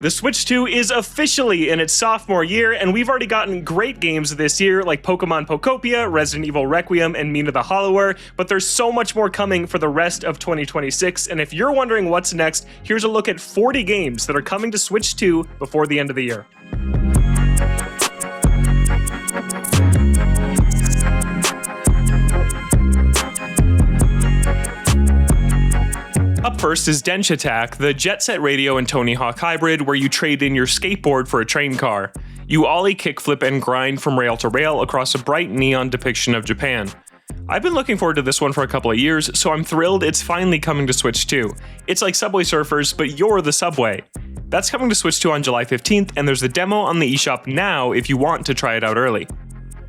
The Switch 2 is officially in its sophomore year, and we've already gotten great games this year like Pokemon Pokopia, Resident Evil Requiem, and Mina the Hollower, but there's so much more coming for the rest of 2026, and if you're wondering what's next, here's a look at 40 games that are coming to Switch 2 before the end of the year. Up first is Dench Attack, the Jet Set Radio and Tony Hawk hybrid where you trade in your skateboard for a train car. You ollie, kickflip, and grind from rail to rail across a bright neon depiction of Japan. I've been looking forward to this one for a couple of years, so I'm thrilled it's finally coming to Switch 2. It's like Subway Surfers, but you're the subway. That's coming to Switch 2 on July 15th, and there's a demo on the eShop now if you want to try it out early.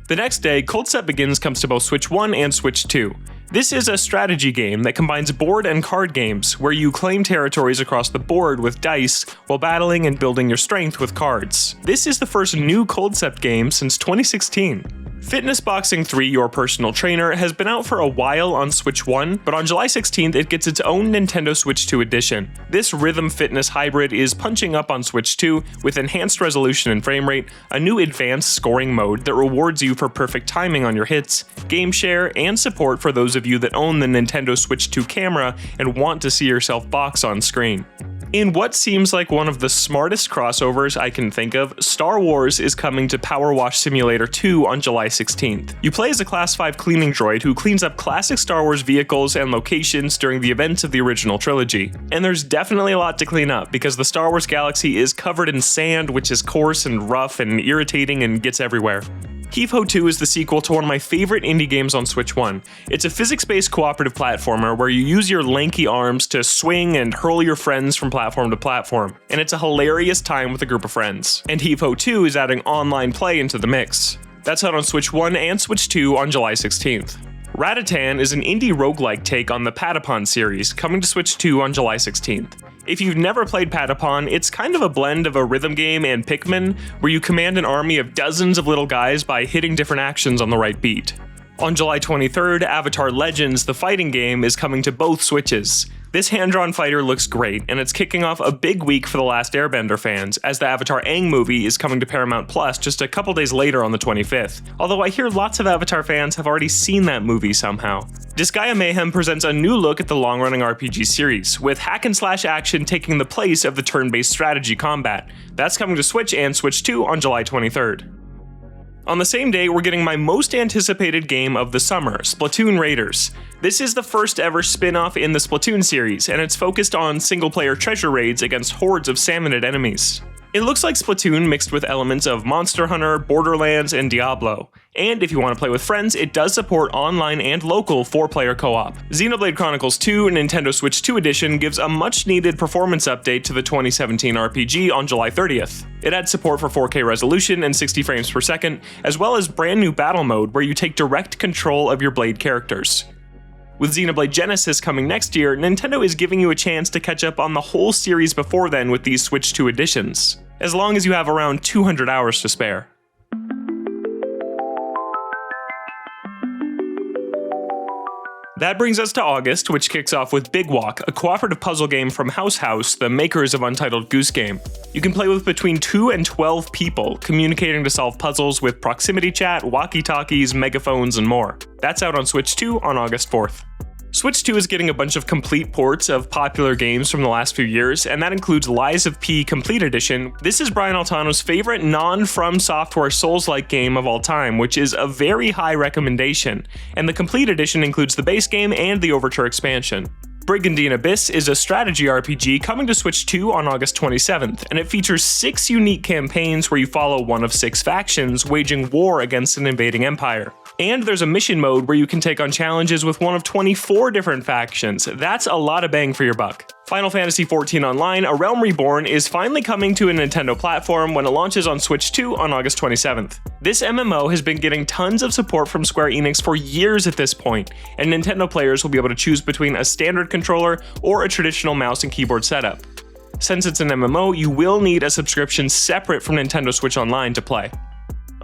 The next day, Cold Step Begins comes to both Switch 1 and Switch 2. This is a strategy game that combines board and card games, where you claim territories across the board with dice while battling and building your strength with cards. This is the first new Cold Step game since 2016. Fitness Boxing 3 Your Personal Trainer has been out for a while on Switch 1, but on July 16th it gets its own Nintendo Switch 2 edition. This rhythm fitness hybrid is punching up on Switch 2 with enhanced resolution and frame rate, a new advanced scoring mode that rewards you for perfect timing on your hits, game share, and support for those of you that own the Nintendo Switch 2 camera and want to see yourself box on screen. In what seems like one of the smartest crossovers I can think of, Star Wars is coming to Power Wash Simulator 2 on July 16th. You play as a Class 5 cleaning droid who cleans up classic Star Wars vehicles and locations during the events of the original trilogy. And there's definitely a lot to clean up because the Star Wars galaxy is covered in sand, which is coarse and rough and irritating and gets everywhere. Heave Ho 2 is the sequel to one of my favorite indie games on Switch 1. It's a physics-based cooperative platformer where you use your lanky arms to swing and hurl your friends from platform to platform, and it's a hilarious time with a group of friends. And Heave Ho 2 is adding online play into the mix. That's out on Switch 1 and Switch 2 on July 16th. Ratatan is an indie roguelike take on the Patapon series, coming to Switch 2 on July 16th. If you've never played Patapon, it's kind of a blend of a rhythm game and Pikmin, where you command an army of dozens of little guys by hitting different actions on the right beat. On July 23rd, Avatar Legends, the fighting game, is coming to both Switches. This hand-drawn fighter looks great, and it's kicking off a big week for The Last Airbender fans, as the Avatar Aang movie is coming to Paramount Plus just a couple days later on the 25th, although I hear lots of Avatar fans have already seen that movie somehow. Disgaea Mayhem presents a new look at the long-running RPG series, with hack-and-slash action taking the place of the turn-based strategy combat. That's coming to Switch and Switch 2 on July 23rd. On the same day, we're getting my most anticipated game of the summer, Splatoon Raiders. This is the first ever spin-off in the Splatoon series, and it's focused on single-player treasure raids against hordes of salmonid enemies. It looks like Splatoon mixed with elements of Monster Hunter, Borderlands, and Diablo. And if you want to play with friends, it does support online and local 4-player co-op. Xenoblade Chronicles 2 Nintendo Switch 2 Edition gives a much-needed performance update to the 2017 RPG on July 30th. It adds support for 4K resolution and 60 frames per second, as well as brand new battle mode where you take direct control of your Blade characters. With Xenoblade Genesis coming next year, Nintendo is giving you a chance to catch up on the whole series before then with these Switch 2 editions, as long as you have around 200 hours to spare. That brings us to August, which kicks off with Big Walk, a cooperative puzzle game from House, the makers of Untitled Goose Game. You can play with between 2 and 12 people, communicating to solve puzzles with proximity chat, walkie-talkies, megaphones, and more. That's out on Switch 2 on August 4th. Switch 2 is getting a bunch of complete ports of popular games from the last few years, and that includes Lies of P Complete Edition. This is Brian Altano's favorite non-From Software Souls-like game of all time, which is a very high recommendation, and the Complete Edition includes the base game and the Overture expansion. Brigandine Abyss is a strategy RPG coming to Switch 2 on August 27th, and it features 6 unique campaigns where you follow one of 6 factions waging war against an invading empire. And there's a mission mode where you can take on challenges with one of 24 different factions. That's a lot of bang for your buck. Final Fantasy XIV Online, A Realm Reborn, is finally coming to a Nintendo platform when it launches on Switch 2 on August 27th. This MMO has been getting tons of support from Square Enix for years at this point, and Nintendo players will be able to choose between a standard controller or a traditional mouse and keyboard setup. Since it's an MMO, you will need a subscription separate from Nintendo Switch Online to play.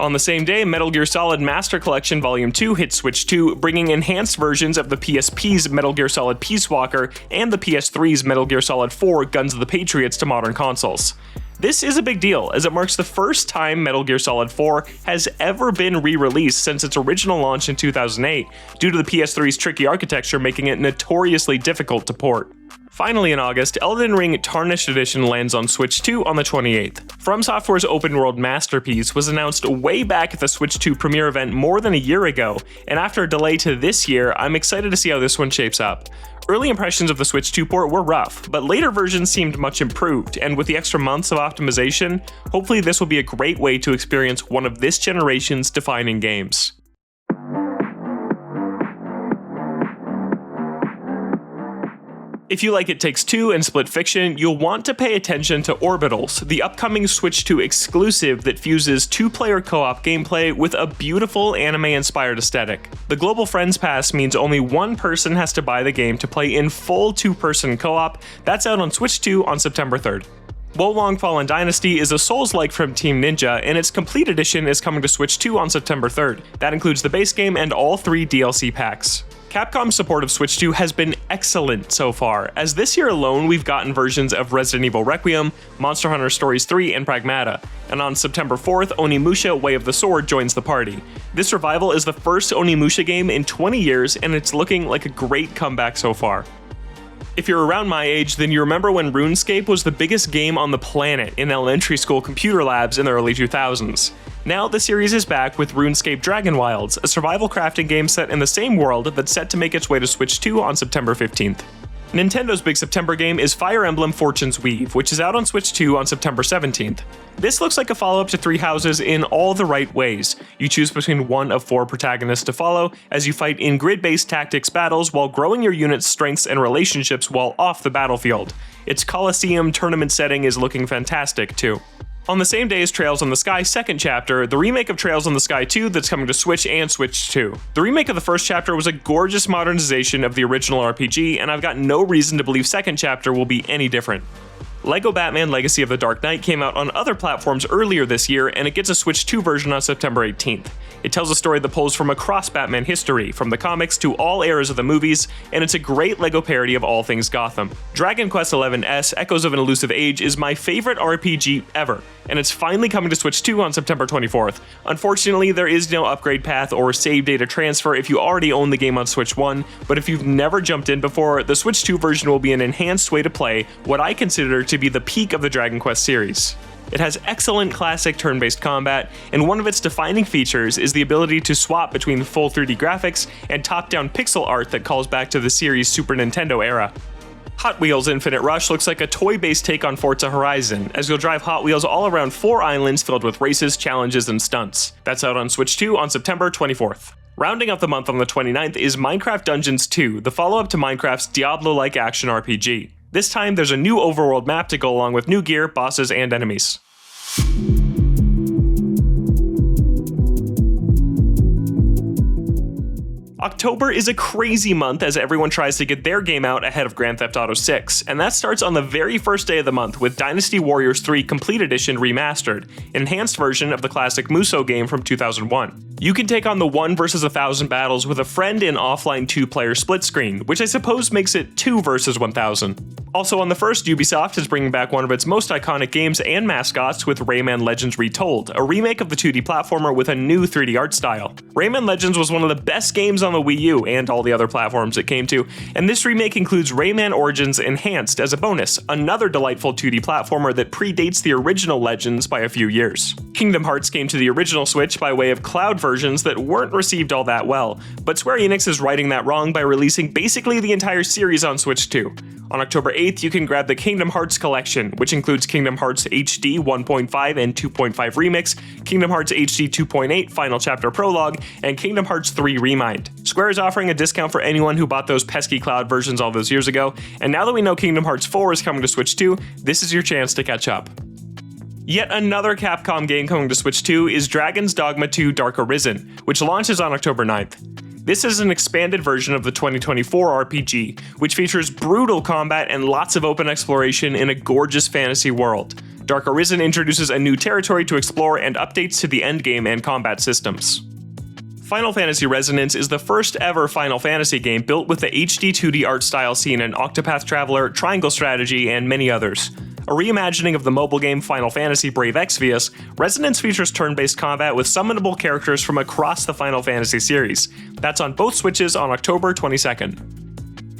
On the same day, Metal Gear Solid Master Collection Volume 2 hits Switch 2, bringing enhanced versions of the PSP's Metal Gear Solid Peace Walker and the PS3's Metal Gear Solid 4 Guns of the Patriots to modern consoles. This is a big deal, as it marks the first time Metal Gear Solid 4 has ever been re-released since its original launch in 2008, due to the PS3's tricky architecture making it notoriously difficult to port. Finally in August, Elden Ring Tarnished Edition lands on Switch 2 on the 28th. From Software's open world masterpiece was announced way back at the Switch 2 premiere event more than a year ago, and after a delay to this year, I'm excited to see how this one shapes up. Early impressions of the Switch 2 port were rough, but later versions seemed much improved, and with the extra months of optimization, hopefully this will be a great way to experience one of this generation's defining games. If you like It Takes Two and Split Fiction, you'll want to pay attention to Orbitals, the upcoming Switch 2 exclusive that fuses two-player co-op gameplay with a beautiful anime-inspired aesthetic. The Global Friends Pass means only one person has to buy the game to play in full two-person co-op. That's out on Switch 2 on September 3rd. Wo Long Fallen Dynasty is a Souls-like from Team Ninja, and its complete edition is coming to Switch 2 on September 3rd. That includes the base game and all 3 DLC packs. Capcom's support of Switch 2 has been excellent so far, as this year alone we've gotten versions of Resident Evil Requiem, Monster Hunter Stories 3, and Pragmata, and on September 4th, Onimusha Way of the Sword joins the party. This revival is the first Onimusha game in 20 years, and it's looking like a great comeback so far. If you're around my age, then you remember when RuneScape was the biggest game on the planet in elementary school computer labs in the early 2000s. Now the series is back with RuneScape Dragon Wilds, a survival crafting game set in the same world that's set to make its way to Switch 2 on September 15th. Nintendo's big September game is Fire Emblem Fortune's Weave, which is out on Switch 2 on September 17th. This looks like a follow-up to Three Houses in all the right ways. You choose between one of 4 protagonists to follow as you fight in grid-based tactics battles while growing your unit's strengths and relationships while off the battlefield. Its Coliseum tournament setting is looking fantastic too. On the same day as Trails on the Sky second chapter, the remake of Trails on the Sky 2 that's coming to Switch and Switch 2. The remake of the first chapter was a gorgeous modernization of the original RPG, and I've got no reason to believe second chapter will be any different. LEGO Batman Legacy of the Dark Knight came out on other platforms earlier this year, and it gets a Switch 2 version on September 18th. It tells a story that pulls from across Batman history, from the comics to all eras of the movies, and it's a great LEGO parody of all things Gotham. Dragon Quest XI's Echoes of an Elusive Age is my favorite RPG ever, and it's finally coming to Switch 2 on September 24th. Unfortunately, there is no upgrade path or save data transfer if you already own the game on Switch 1, but if you've never jumped in before, the Switch 2 version will be an enhanced way to play what I consider to be the peak of the Dragon Quest series. It has excellent classic turn-based combat, and one of its defining features is the ability to swap between full 3D graphics and top-down pixel art that calls back to the series' Super Nintendo era. Hot Wheels Infinite Rush looks like a toy-based take on Forza Horizon, as you'll drive Hot Wheels all around 4 islands filled with races, challenges, and stunts. That's out on Switch 2 on September 24th. Rounding out the month on the 29th is Minecraft Dungeons 2, the follow-up to Minecraft's Diablo-like action RPG. This time, there's a new overworld map to go along with new gear, bosses, and enemies. October is a crazy month as everyone tries to get their game out ahead of Grand Theft Auto 6, and that starts on the very first day of the month with Dynasty Warriors 3 Complete Edition Remastered, an enhanced version of the classic Musou game from 2001. You can take on the 1 versus 1,000 battles with a friend in offline 2-player split screen, which I suppose makes it 2 versus 1,000. Also on the 1st, Ubisoft is bringing back one of its most iconic games and mascots with Rayman Legends Retold, a remake of the 2D platformer with a new 3D art style. Rayman Legends was one of the best games on the Wii U and all the other platforms it came to, and this remake includes Rayman Origins Enhanced as a bonus, another delightful 2D platformer that predates the original Legends by a few years. Kingdom Hearts came to the original Switch by way of cloud versions that weren't received all that well, but Square Enix is righting that wrong by releasing basically the entire series on Switch 2. On October 8th, you can grab the Kingdom Hearts Collection, which includes Kingdom Hearts HD 1.5 and 2.5 Remix, Kingdom Hearts HD 2.8 Final Chapter Prologue, and Kingdom Hearts 3 Remind. Square is offering a discount for anyone who bought those pesky cloud versions all those years ago, and now that we know Kingdom Hearts 4 is coming to Switch 2, this is your chance to catch up. Yet another Capcom game coming to Switch 2 is Dragon's Dogma 2 Dark Arisen, which launches on October 9th. This is an expanded version of the 2024 RPG, which features brutal combat and lots of open exploration in a gorgeous fantasy world. Dark Arisen introduces a new territory to explore and updates to the endgame and combat systems. Final Fantasy Resonance is the first ever Final Fantasy game built with the HD 2D art style seen in Octopath Traveler, Triangle Strategy, and many others. A reimagining of the mobile game Final Fantasy Brave Exvius, Resonance features turn-based combat with summonable characters from across the Final Fantasy series. That's on both Switches on October 22nd.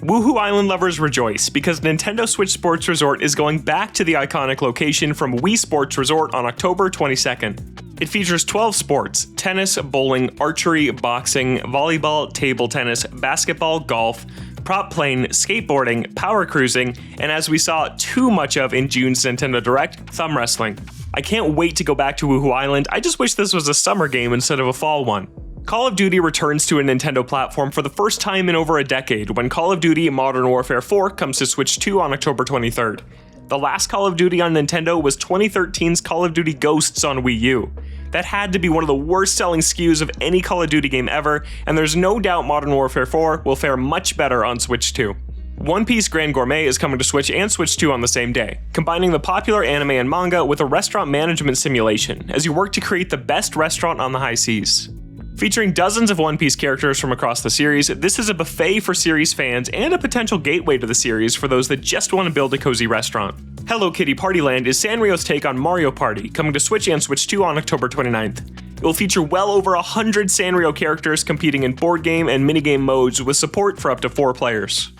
Woohoo Island lovers rejoice, because Nintendo Switch Sports Resort is going back to the iconic location from Wii Sports Resort on October 22nd. It features 12 sports: tennis, bowling, archery, boxing, volleyball, table tennis, basketball, golf, prop playing, skateboarding, power cruising, and as we saw too much of in June's Nintendo Direct, thumb wrestling. I can't wait to go back to Woohoo Island. I just wish this was a summer game instead of a fall one. Call of Duty returns to a Nintendo platform for the first time in over a decade when Call of Duty Modern Warfare 4 comes to Switch 2 on October 23rd. The last Call of Duty on Nintendo was 2013's Call of Duty Ghosts on Wii U. That had to be one of the worst selling SKUs of any Call of Duty game ever, and there's no doubt Modern Warfare 4 will fare much better on Switch 2. One Piece Grand Gourmet is coming to Switch and Switch 2 on the same day, combining the popular anime and manga with a restaurant management simulation as you work to create the best restaurant on the high seas. Featuring dozens of One Piece characters from across the series, this is a buffet for series fans and a potential gateway to the series for those that just want to build a cozy restaurant. Hello Kitty Party Land is Sanrio's take on Mario Party, coming to Switch and Switch 2 on October 29th. It will feature well over 100 Sanrio characters competing in board game and minigame modes with support for up to 4 players.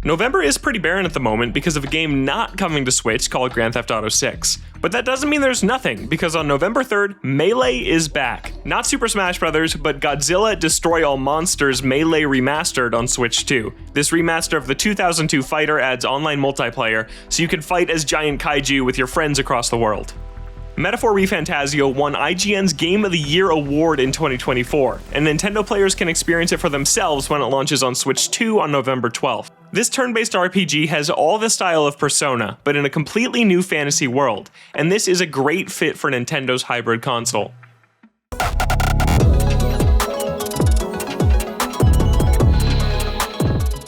November is pretty barren at the moment because of a game not coming to Switch called Grand Theft Auto 6. But that doesn't mean there's nothing, because on November 3rd, Melee is back. Not Super Smash Bros., but Godzilla Destroy All Monsters Melee Remastered on Switch 2. This remaster of the 2002 fighter adds online multiplayer, so you can fight as giant kaiju with your friends across the world. Metaphor ReFantazio won IGN's Game of the Year award in 2024, and Nintendo players can experience it for themselves when it launches on Switch 2 on November 12th. This turn-based RPG has all the style of Persona, but in a completely new fantasy world, and this is a great fit for Nintendo's hybrid console.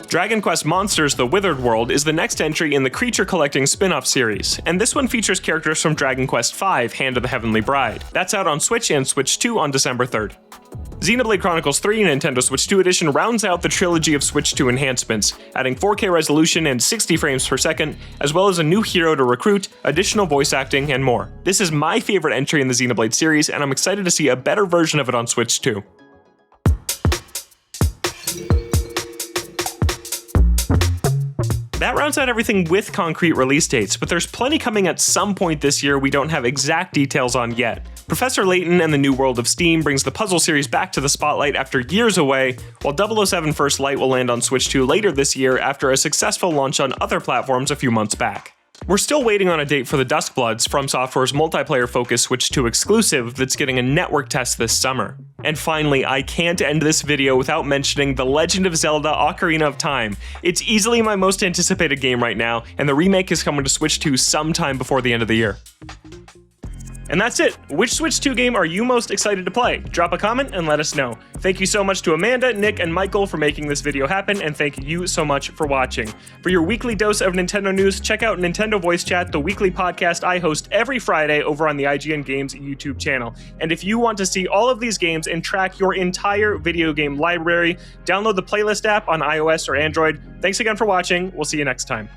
Dragon Quest Monsters: The Withered World is the next entry in the creature collecting spin-off series, and this one features characters from Dragon Quest V: Hand of the Heavenly Bride. That's out on Switch and Switch 2 on December 3rd. Xenoblade Chronicles 3 Nintendo Switch 2 Edition rounds out the trilogy of Switch 2 enhancements, adding 4K resolution and 60 frames per second, as well as a new hero to recruit, additional voice acting, and more. This is my favorite entry in the Xenoblade series, and I'm excited to see a better version of it on Switch 2. That rounds out everything with concrete release dates, but there's plenty coming at some point this year we don't have exact details on yet. Professor Layton and the New World of Steam brings the puzzle series back to the spotlight after years away, while 007 First Light will land on Switch 2 later this year after a successful launch on other platforms a few months back. We're still waiting on a date for the Duskbloods, From Software's multiplayer-focused Switch 2 exclusive that's getting a network test this summer. And finally, I can't end this video without mentioning The Legend of Zelda Ocarina of Time. It's easily my most anticipated game right now, and the remake is coming to Switch 2 sometime before the end of the year. And that's it. Which Switch 2 game are you most excited to play? Drop a comment and let us know. Thank you so much to Amanda, Nick, and Michael for making this video happen, and thank you so much for watching. For your weekly dose of Nintendo news, check out Nintendo Voice Chat, the weekly podcast I host every Friday over on the IGN Games YouTube channel. And if you want to see all of these games and track your entire video game library, download the Playlist app on iOS or Android. Thanks again for watching. We'll see you next time.